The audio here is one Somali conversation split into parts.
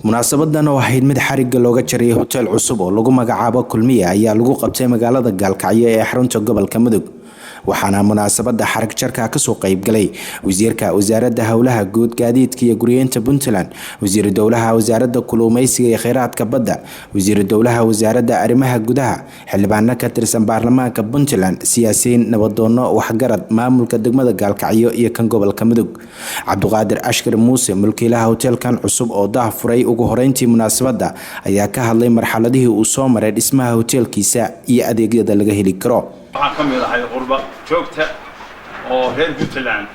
munaasabadan oo ahayd mid xariga looga jaray hotel cusub oo lagu magacaabo Kulmiye ayaa lagu qabtay magaalada Gaalkacyo ee xarunta gobolka Mudug waxaana munaasabada xarig jarka ka soo qayb galay wasiirka wasaaradda hawlaha guud gaadiidka iyo guryeynta Puntland wasiirka dowlaha wasaaradda kalluumaysiga iyo kheyraadka badda wasiirka dowlaha wasaaradda arrimaha gudaha xildhibaano ka tirsan baarlamaanka Puntland siyaasiyiin nabadoono waxgarad maamulka degmada Gaalkacyo iyo kan gobolka Mudug Cabduqaadir Ashkar Muuse mulkiilaha hotelkan cusub oo daahfuray ugu horeyntii munaasabada ayaa ka hadlay marxaladihii uu soo maray dhismaha hotelkiisa iyo adeegyada laga heli karo waxaan ka mid ahay qurba joogta oo reer Puntland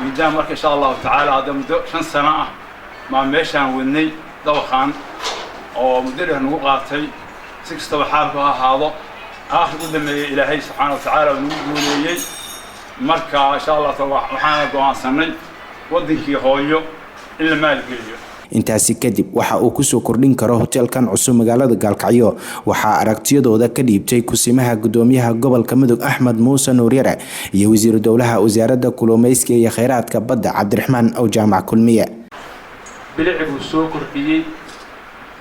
midaan marka insha Allah taala hada muddo 5 sano ah ma meeshaan wadnay dawaqan oo muddo nagu qaatay si kastaba xaalku ha ahaado aakhir u dhameeyay Ilaahay subhanahu wa ta'ala uu guuleeyay marka insha Allah waxaan go'aansanay wadankii hooyo in la maalgeliyo intaasi kadib waxa uu ku soo kordhin karo hotelkan cusub magaalada Gaalkacyo waxa aragtiyadooda ka dhiibtay kusimaha gudoomiyaha gobolka Mudug Axmed Muuse Nuuryare iyo wasiirka dowlaha wasaaradda kalluumaysiga iyo kheyraadka badda Cabdiraxmaan oo jaamac Kulmiye bilicuu soo kordhiyay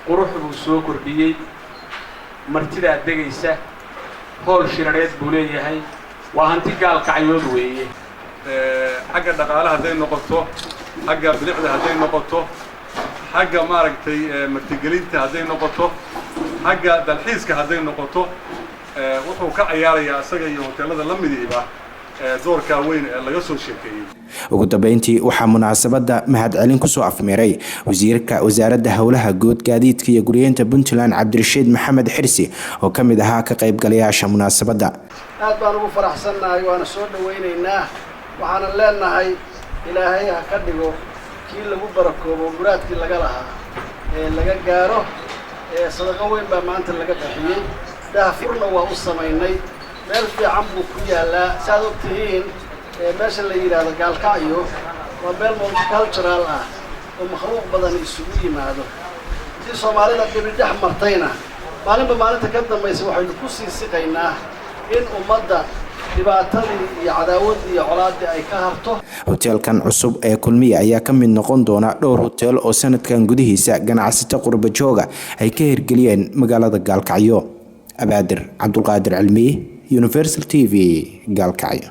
quruxuu soo kordhiyay martida degaysa hool shirareed buu leeyahay waa hanti Gaalkacyood weeye xagga dhaqaalaha haday noqoto xagga bilicda haday noqoto حاجة ماركتي مرتجلينته هذين نقطة حاجة دلحيسك هذين نقطة وحو كعيار يا سجى وتلذ لم يديبه دور كوين اللي يصل شيء ugu dambeyntii waxa munaasabada mahad celin ku soo afmeeray wasiirka wasaaradda hawlaha guud gaadiidka iyo guryeynta Puntland Cabdirashiid Maxamed Xirsi oo kamid ahaa ka qayb galayaasha munaasabada aad baan ugu faraxsanahay waana soo dhaweynaynaa waxaan leenahay Ilaahay ha ka dhigo kii lagu barakoobo muraadkii laga lahaa laga gaaro sadaqa weyn baa maanta laga bixiyay daafurna waa u sameynay meel fiican buu ku yaalaa saad ogtihiin meesha la yiraahdo Gaalkacyo waa meel multicultural ah oo makhluuq badan isugu yimaado si Soomaalida dibadhex martayna maalinta ka dambaysa waxaynu ku sii siqaynaa in ummadda dhibaatadii iyo cadaawadii iyo colaadii ay ka harto hotelkan cusub ee Kulmiye ayaa ka mid noqon doona dhowr hotel oo sanadkan gudihiisa ganacsato qurba jooga ay ka hirgeliyeen magaalada Gaalkacyo Abaadir Cabduqaadir Cilmi Universal TV Gaalkacyo